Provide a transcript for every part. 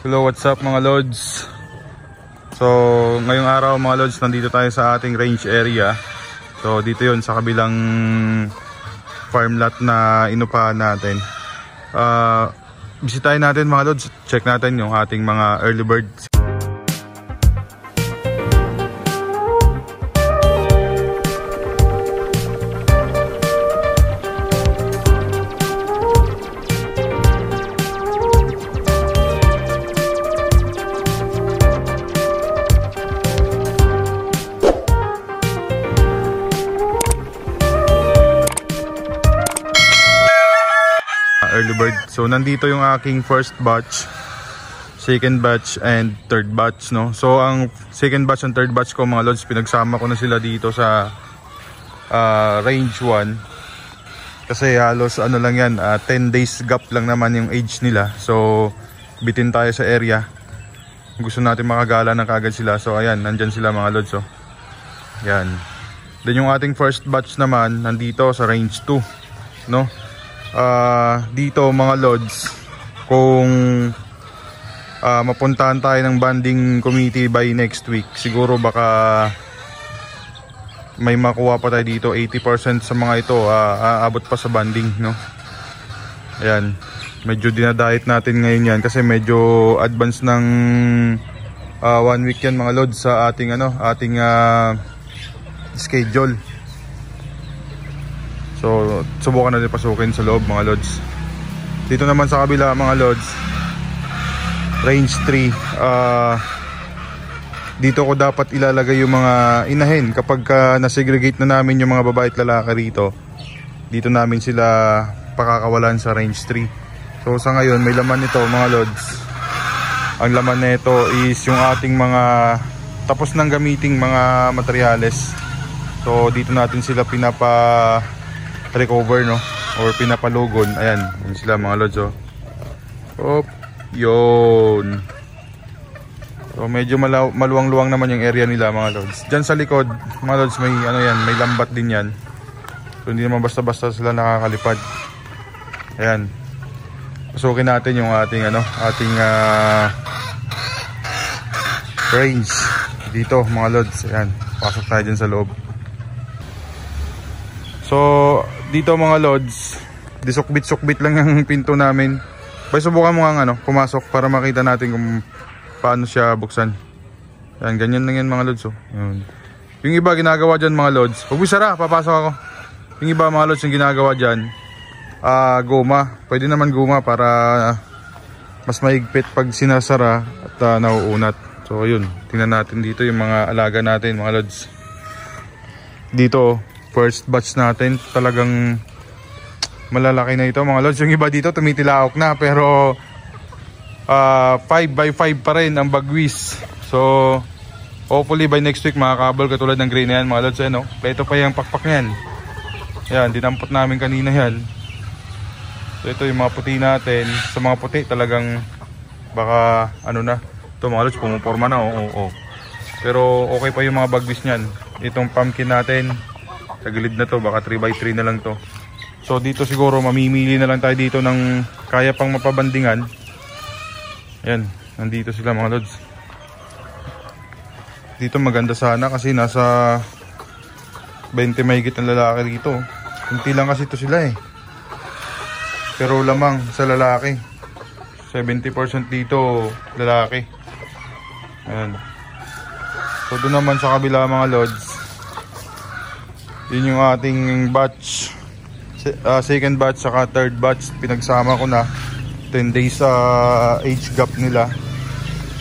Hello, what's up mga lods? So ngayong araw mga lods, nandito tayo sa ating range area. So dito yon sa kabilang farm lot na inupahan natin. Bisitahin natin mga lods, check natin yung ating mga early birds. Early bird. So nandito yung aking first batch, second batch and third batch, no. So ang second batch and third batch ko mga lods, pinagsama ko na sila dito sa range 1 kasi halos ano lang yan, 10 days gap lang naman yung age nila. So bitin tayo sa area, gusto natin makagala na kagad sila. So ayan, nandyan sila mga lods, oh. Yan. Then yung ating first batch naman nandito sa range 2, no. Dito mga lods, kung mapuntahan tayo ng banding committee by next week, siguro baka may makuha pa tayo dito. 80% sa mga ito aabot pa sa banding, no. Ayan, medyo dinadayet natin ngayon yan kasi medyo advance ng 1 week yan mga lods sa ating schedule. So subukan natin pasukin sa loob mga lods. Dito naman sa kabila mga lods, range 3, dito ko dapat ilalagay yung mga inahin kapag nasegregate na namin yung mga babae at lalaki rito. Dito namin sila pakakawalan sa range 3. So sa ngayon may laman nito mga lods. Ang laman nito is yung ating mga tapos nang gamiting mga materyales. So dito natin sila recover, no, or pinapalugon. Ayan, yun sila mga lods, oh. Op, yun. So medyo maluwang-luwang naman yung area nila mga lods. Diyan sa likod mga lods may may lambat din yan. So hindi naman basta-basta sila nakakalipad. Ayan, pasukin natin yung ating range dito mga lods. Ayan, pasok tayo dyan sa loob. So dito mga lods, disukbit-sukbit lang ang pinto namin. Bay, subukan mo nga pumasok para makita natin kung paano siya buksan. Yan, ganyan lang yan mga lods, oh. Yun. Yung iba ginagawa dyan mga lods, huwag bisara, papasok ako. Yung iba mga lods yung ginagawa dyan, goma. Pwede naman goma para mas maigpit pag sinasara at nauunat. So yun, tingnan natin dito yung mga alaga natin mga lods. Dito first batch natin, talagang malalaki na ito mga lods. Yung iba dito tumitilaok na, pero 5x5 pa rin ang bagwis. So hopefully by next week makakabal katulad ng gray na yan mga lods. Ito pa yung pakpak yan. Yan, dinampot namin kanina yan. So ito yung mga puti natin. Sa mga puti talagang baka na ito mga lods, pumuporma na, oo. Pero okay pa yung mga bagwis nyan. Itong pumpkin natin sa gilid na to, baka 3x3 na lang to. So dito siguro mamimili na lang tayo dito ng kaya pang mapabandingan. Ayan, nandito sila mga lods. Dito maganda sana kasi nasa 20 mahigit ang lalaki dito. Kunti lang kasi ito sila, pero lamang sa lalaki 70% dito lalaki. Ayan. So doon naman sa kabila mga lods, yun yung ating batch, second batch saka third batch. Pinagsama ko na 10 days age gap nila.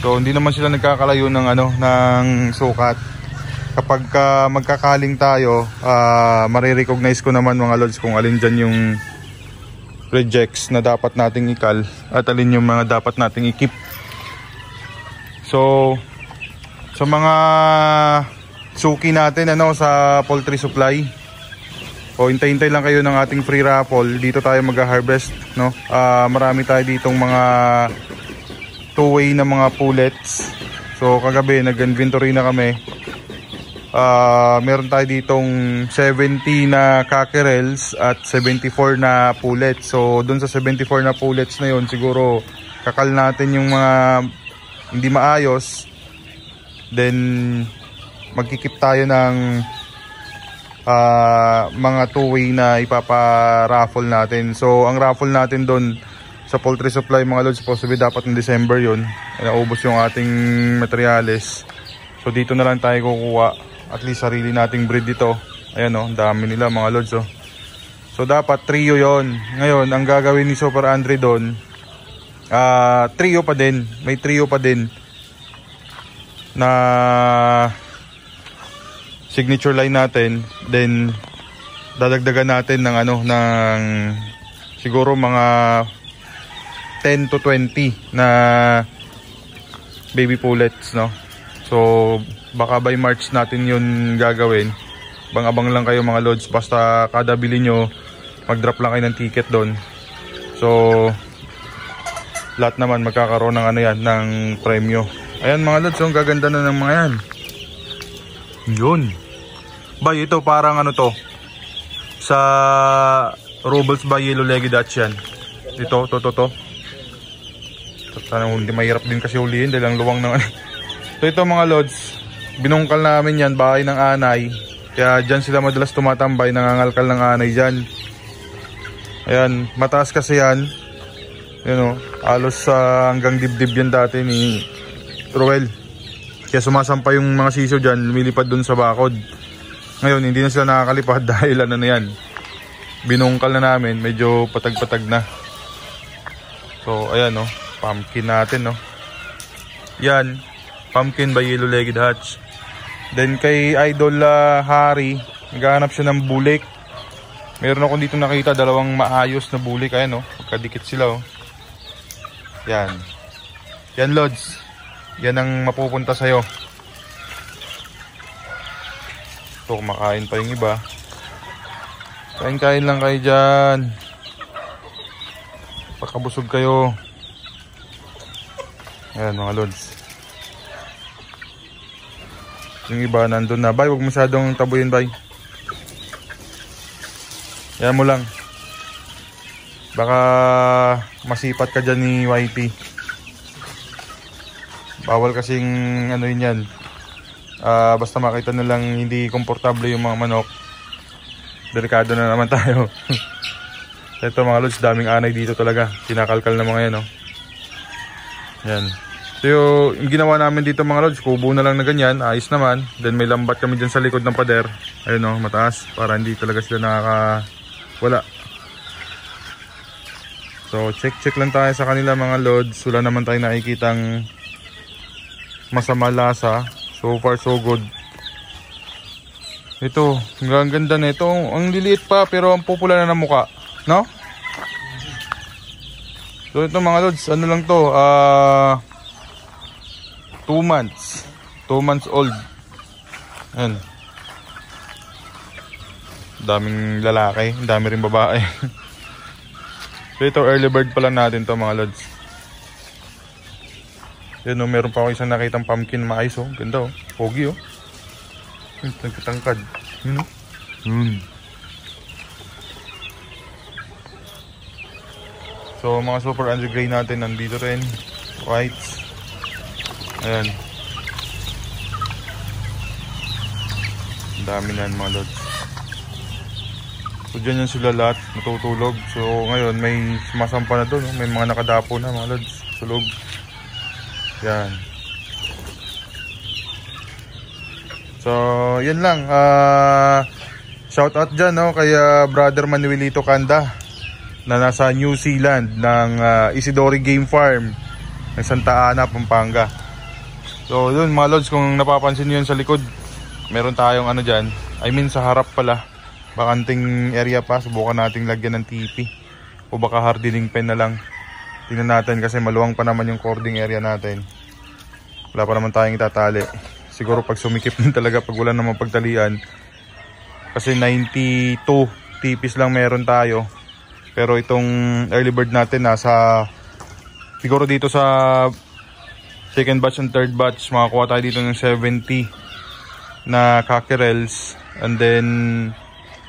So hindi naman sila nagkakalayo ng sukat. Kapag magkakaling tayo, marirecognize ko naman mga lods kung alin dyan yung rejects na dapat nating ikal at alin yung mga dapat nating ikip. So sa mga suki natin sa poultry supply, hintay-hintay lang kayo ng ating free raffle. Dito tayo mag-harvest, no. Marami tayo ditong mga two-way na mga pullets. So kagabi nag-inventory na kami. Meron tayo ditong 70 na cockerels at 74 na pullets. So dun sa 74 na pullets na yon, siguro kakal natin yung mga hindi maayos. Then magkikip tayo ng mga two-way na ipapa-raffle natin. So ang raffle natin doon sa poultry supply mga lods, possibly dapat ng December yun. Naubos yung ating materyales. So dito na lang tayo kukuha. At least sarili nating breed dito. Ayan o, dami nila mga lods o. So dapat trio yon. Ngayon, ang gagawin ni Super Andre doon, trio pa din. May trio pa din na signature line natin. Then dadagdagan natin ng ng siguro mga 10 to 20 na baby pullets, no? So baka by March natin yun gagawin. Abang-abang lang kayo mga lods, basta kada bili nyo mag-drop lang kayo ng ticket doon. So lahat naman magkakaroon ng yan, ng premyo. Ayan mga lods, ang gaganda na ng mga yan. Yun. Bay, ito parang to sa Robles by Yellow-Legged Dutch yan. Ito, to. Sana hindi mahirap din kasi hulihin dahil ang luwang ng So ito mga lods, binungkal namin yan, bahay ng anay. Kaya dyan sila madalas tumatambay, nangangalkal ng anay dyan. Ayan, mataas kasi yan. Ayan o, alos hanggang dibdib yan dati ni Roel. Kaya sumasampa yung mga siso dyan, lumilipad dun sa bakod. Ngayon, hindi na sila nakakalipad dahil na yan. Binungkal na namin, medyo patag-patag na. So ayan o, pumpkin natin, no? Yan, pumpkin by Yellow-Legged Dutch. Then kay Idol Harry, naghahanap siya ng bulik. Meron ako dito nakita, dalawang maayos na bulik. Ayan, no? Magkadikit sila, oh. Yan. Yan, Lods. Yan ang mapupunta sa'yo. Ito, kumakain pa yung iba. Kain-kain lang kayo dyan. Pakabusog kayo. Ayan mga lods. Yung iba nandun na. Bay, huwag masyadong tabuyin, bay. Ayan mo lang. Baka masipat ka dyan ni YT. Bawal kasing yun yan. Basta makita na lang hindi komportable yung mga manok. Delikado na naman tayo. Ito mga lods, daming anay dito talaga. Kinakalkal na mga yan, no? Yan. So yung ginawa namin dito mga lods, kubo na lang na ganyan, ayos naman. Then may lambat kami dyan sa likod ng pader. Ayun, no, mataas, para hindi talaga sila nakakawala. So check lang tayo sa kanila mga lods. Wala naman tayo nakikitang masama lasa. So far so good. Ito, ang ganda na ito. Ang liliit pa pero ang pupula na ng muka, no? So ito mga lods, ano lang to, 2 months. 2 months old. Ayan. Daming lalaki, dami rin babae. So ito, early bird pa lang natin to mga lods. Yan, meron pa ako isang nakitang pumpkin maayos, oh. Ganda, oh. Pogi, oh. Nagkatangkad. Yun, oh. So mga super under gray natin nandito rin. Whites. Ayan. Ang dami na yan mga lods. So dyan yan sila lahat natutulog. So ngayon may sumasampa na doon, oh. May mga nakadapo na mga lods sa loob. Yan. So yan lang. Shout out dyan, no, kay brother Manuelito Kanda na nasa New Zealand ng Isidori Game Farm ng Santa Ana, Pampanga. So yun mga lods, kung napapansin nyo yun sa likod, meron tayong dyan, I mean sa harap pala, bakanting area pa. Subukan nating lagyan ng TP o baka hardening pen na lang. Tingnan natin kasi maluwang pa naman yung cording area natin. Wala pa naman tayong itatali. Siguro pag sumikip din talaga pag wala namang pagtalian. Kasi 92 TPs lang meron tayo. Pero itong early bird natin nasa, siguro dito sa second batch and third batch, makakuha tayo dito ng 70 na cockerels. And then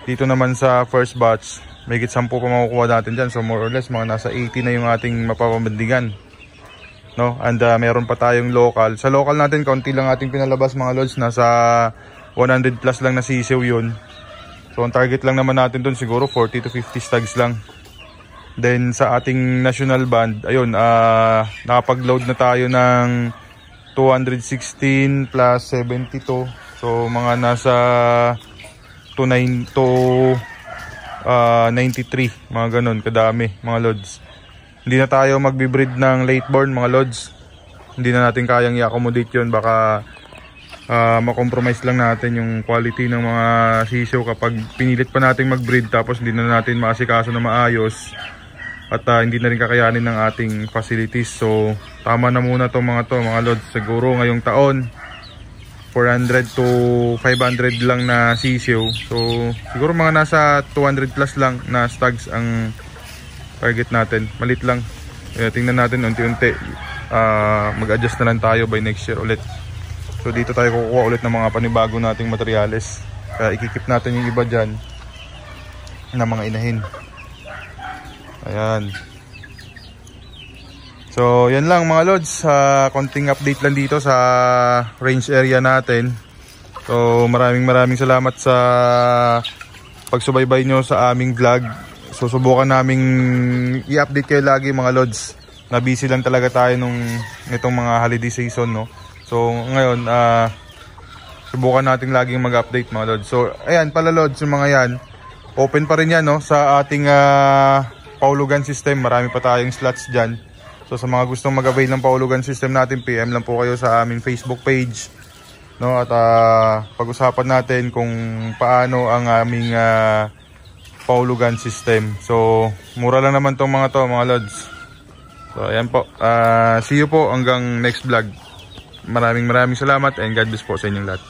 dito naman sa first batch, may higit 10 pa makukuha natin dyan. So more or less mga nasa 80 na yung ating mapapabandingan. no? And meron pa tayong local. Sa local natin, kaunti lang ating pinalabas mga lods. Nasa 100 plus lang na sisiw yun. So ang target lang naman natin dun siguro 40 to 50 stags lang. Then sa ating national band, ayun, nakapag-load na tayo ng 216 plus 72. So mga nasa 93, mga ganun kadami mga lods. Hindi na tayo magbe-breed ng late born mga lods. Hindi na natin kayang i-accommodate yun. Baka makompromise lang natin yung quality ng mga sisiw kapag pinilit pa natin mag-breed tapos hindi na natin maasikaso na maayos at hindi na rin kakayanin ng ating facilities. So tama na muna to mga lods. Siguro ngayong taon 400 to 500 lang na sisiw. So siguro mga nasa 200 plus lang na stags ang target natin. Malit lang. Tingnan natin unti-unti. Mag-adjust na lang tayo by next year ulit. So dito tayo kukuha ulit ng mga panibago nating materyales. Kaya ikikip natin yung iba dyan na mga inahin. Ayan. So yan lang mga lods. Konting update lang dito sa range area natin. So maraming salamat sa pagsubaybay nyo sa aming vlog. Susubukan naming i-update kayo lagi mga lods. Na busy lang talaga tayo nitong mga holiday season, no. So ngayon subukan natin laging mag-update mga lods. So ayan pala lods, yung mga yan open pa rin yan, no, sa ating paulugan system. Marami pa tayong slots dyan. So sa mga gustong mag-avail ng paulugan system natin, PM lang po kayo sa aming Facebook page, no, at pag-usapan natin kung paano ang aming paulugan system. So mura lang naman tong mga lods. So ayan po, see you po hanggang next vlog. Maraming salamat and God bless po sa inyong lahat.